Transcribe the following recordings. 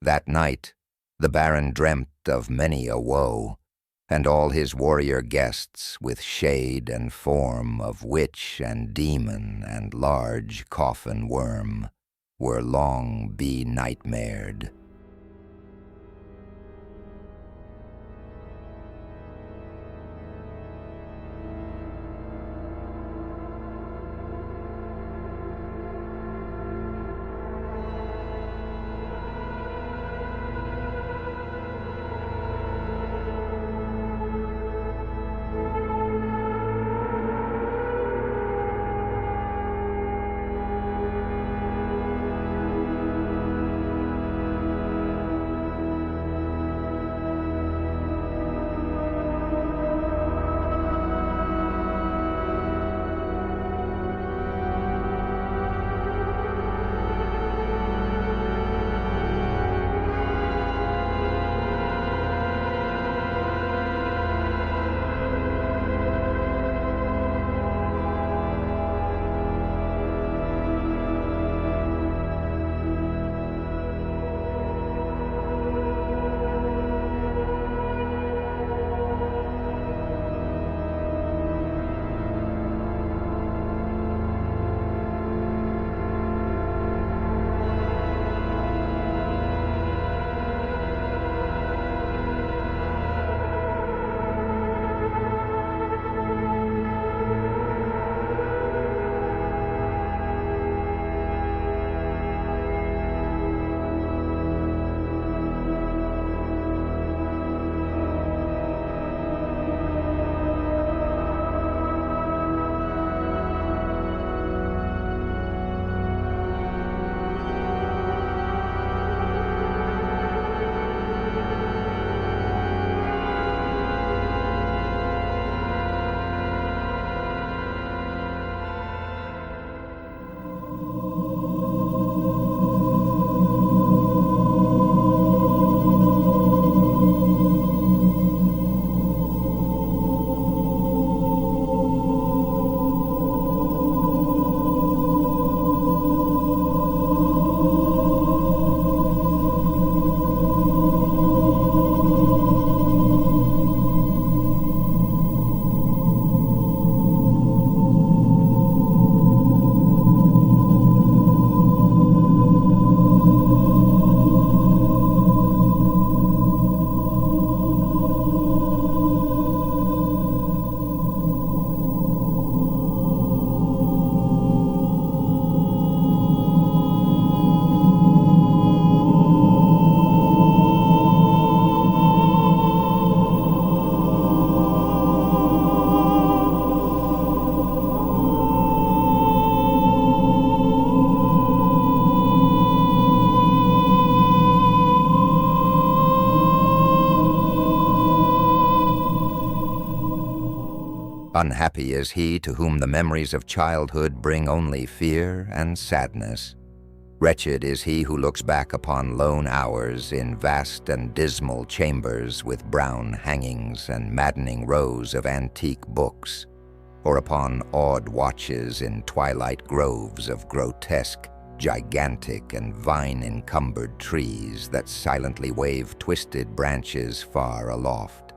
That night, the Baron dreamt of many a woe, and all his warrior guests, with shade and form of witch and demon and large coffin worm, were long be-nightmared. Unhappy is he to whom the memories of childhood bring only fear and sadness. Wretched is he who looks back upon lone hours in vast and dismal chambers with brown hangings and maddening rows of antique books, or upon odd watches in twilight groves of grotesque, gigantic, and vine-encumbered trees that silently wave twisted branches far aloft.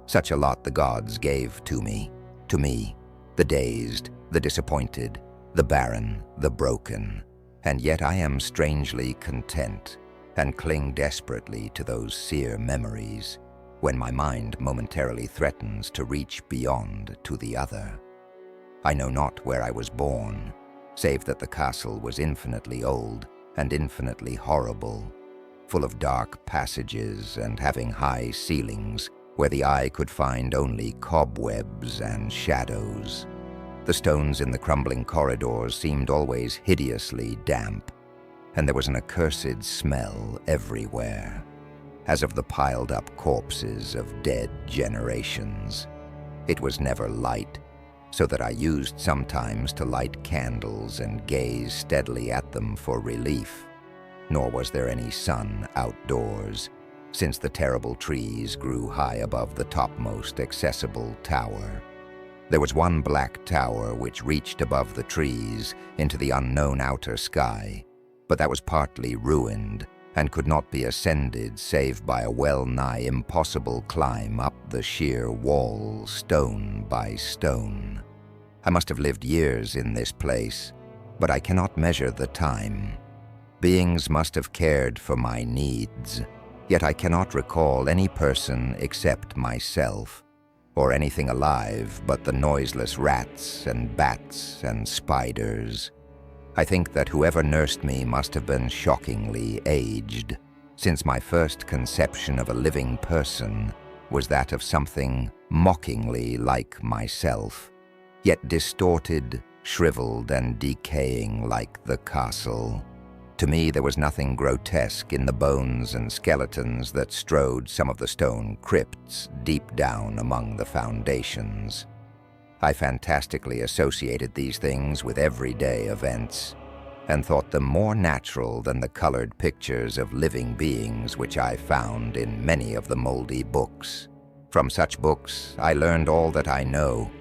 Such a lot the gods gave to me, the dazed, the disappointed, the barren, the broken, and yet I am strangely content and cling desperately to those sere memories when my mind momentarily threatens to reach beyond to the other. I know not where I was born, save that the castle was infinitely old and infinitely horrible, full of dark passages and having high ceilings where the eye could find only cobwebs and shadows. The stones in the crumbling corridors seemed always hideously damp, and there was an accursed smell everywhere, as of the piled-up corpses of dead generations. It was never light, so that I used sometimes to light candles and gaze steadily at them for relief, nor was there any sun outdoors, since the terrible trees grew high above the topmost accessible tower. There was one black tower which reached above the trees into the unknown outer sky, but that was partly ruined and could not be ascended save by a well-nigh impossible climb up the sheer wall, stone by stone. I must have lived years in this place, but I cannot measure the time. Beings must have cared for my needs, yet I cannot recall any person except myself, or anything alive but the noiseless rats and bats and spiders. I think that whoever nursed me must have been shockingly aged, since my first conception of a living person was that of something mockingly like myself, yet distorted, shriveled, and decaying like the castle. To me, there was nothing grotesque in the bones and skeletons that strode some of the stone crypts deep down among the foundations. I fantastically associated these things with everyday events, and thought them more natural than the colored pictures of living beings which I found in many of the moldy books. From such books, I learned all that I know.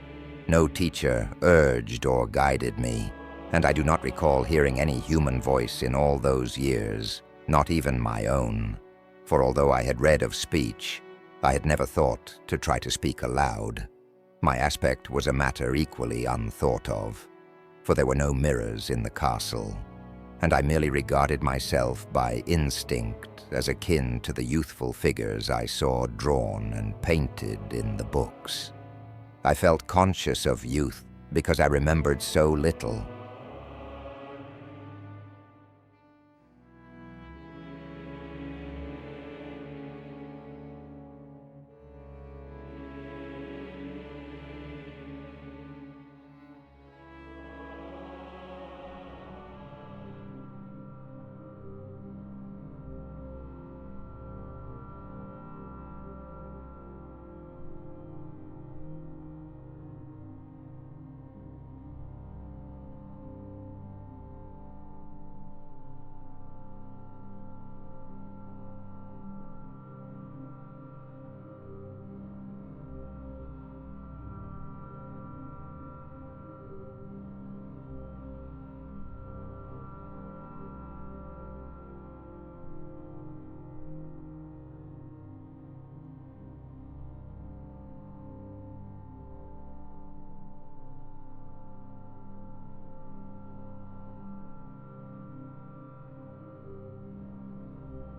No teacher urged or guided me, and I do not recall hearing any human voice in all those years, not even my own. For although I had read of speech, I had never thought to try to speak aloud. My aspect was a matter equally unthought of, for there were no mirrors in the castle, and I merely regarded myself by instinct as akin to the youthful figures I saw drawn and painted in the books. I felt conscious of youth because I remembered so little.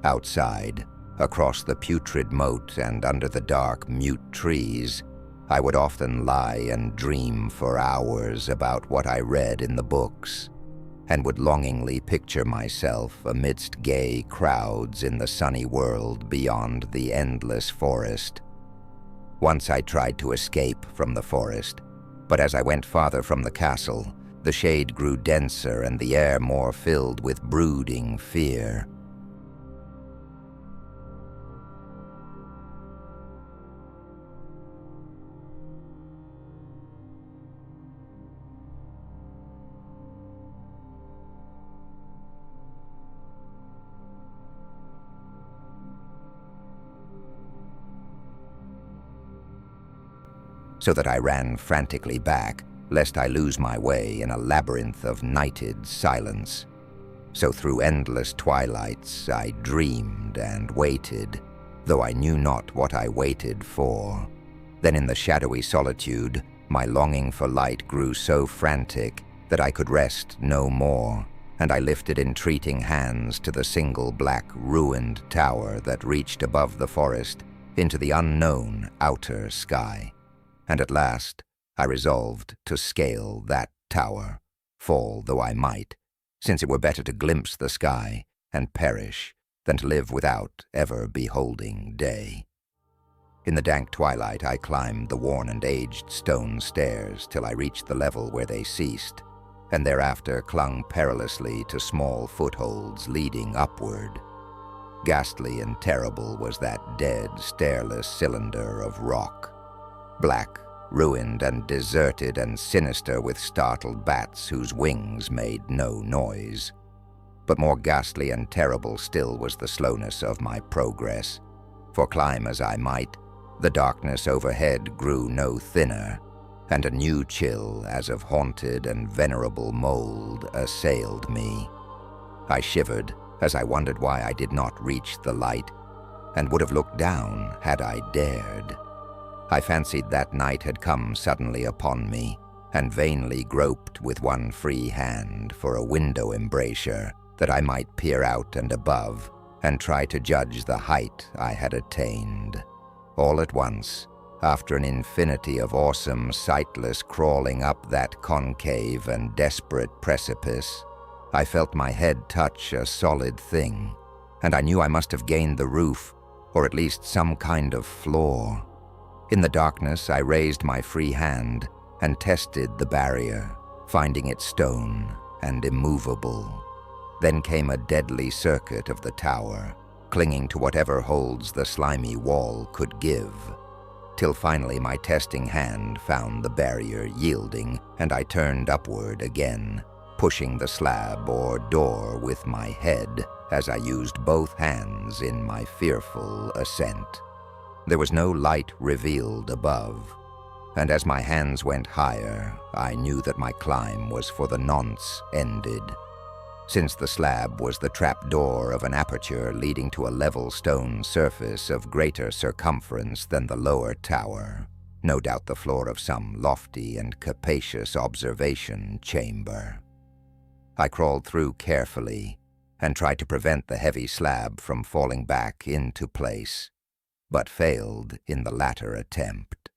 Outside, across the putrid moat and under the dark, mute trees, I would often lie and dream for hours about what I read in the books, and would longingly picture myself amidst gay crowds in the sunny world beyond the endless forest. Once I tried to escape from the forest, but as I went farther from the castle, the shade grew denser and the air more filled with brooding fear. So that I ran frantically back, lest I lose my way in a labyrinth of nighted silence. So through endless twilights I dreamed and waited, though I knew not what I waited for. Then in the shadowy solitude, my longing for light grew so frantic that I could rest no more, and I lifted entreating hands to the single black ruined tower that reached above the forest into the unknown outer sky. And at last, I resolved to scale that tower, fall though I might, since it were better to glimpse the sky and perish than to live without ever beholding day. In the dank twilight, I climbed the worn and aged stone stairs till I reached the level where they ceased, and thereafter clung perilously to small footholds leading upward. Ghastly and terrible was that dead, stairless cylinder of rock. Black, ruined and deserted and sinister with startled bats whose wings made no noise. But more ghastly and terrible still was the slowness of my progress, for climb as I might, the darkness overhead grew no thinner, and a new chill as of haunted and venerable mold assailed me. I shivered as I wondered why I did not reach the light, and would have looked down had I dared. I fancied that night had come suddenly upon me, and vainly groped with one free hand for a window embrasure that I might peer out and above, and try to judge the height I had attained. All at once, after an infinity of awesome, sightless crawling up that concave and desperate precipice, I felt my head touch a solid thing, and I knew I must have gained the roof, or at least some kind of floor. In the darkness, I raised my free hand and tested the barrier, finding it stone and immovable. Then came a deadly circuit of the tower, clinging to whatever holds the slimy wall could give, till finally my testing hand found the barrier yielding, and I turned upward again, pushing the slab or door with my head as I used both hands in my fearful ascent. There was no light revealed above, and as my hands went higher, I knew that my climb was for the nonce ended. Since the slab was the trap-door of an aperture leading to a level stone surface of greater circumference than the lower tower, no doubt the floor of some lofty and capacious observation chamber. I crawled through carefully and tried to prevent the heavy slab from falling back into place, but failed in the latter attempt.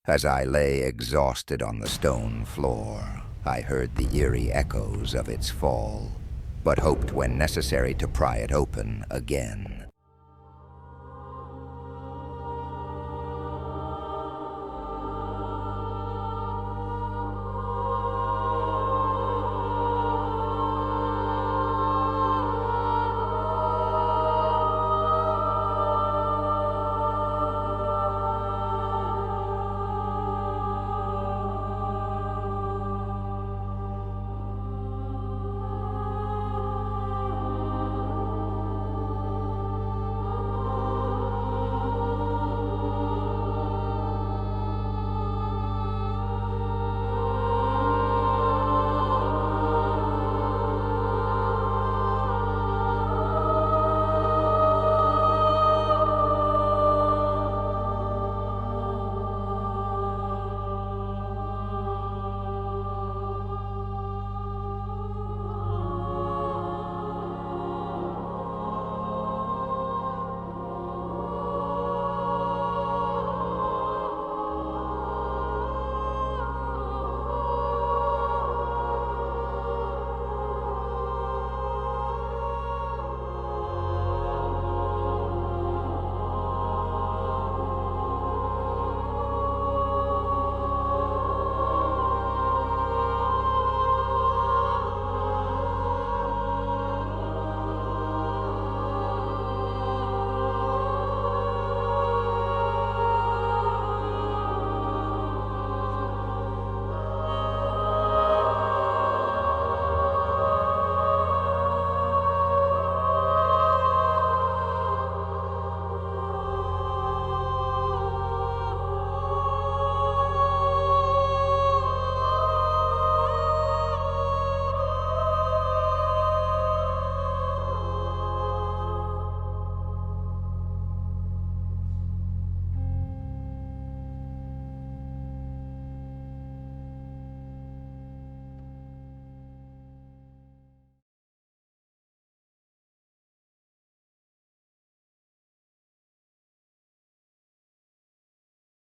As I lay exhausted on the stone floor, I heard the eerie echoes of its fall, but hoped when necessary to pry it open again.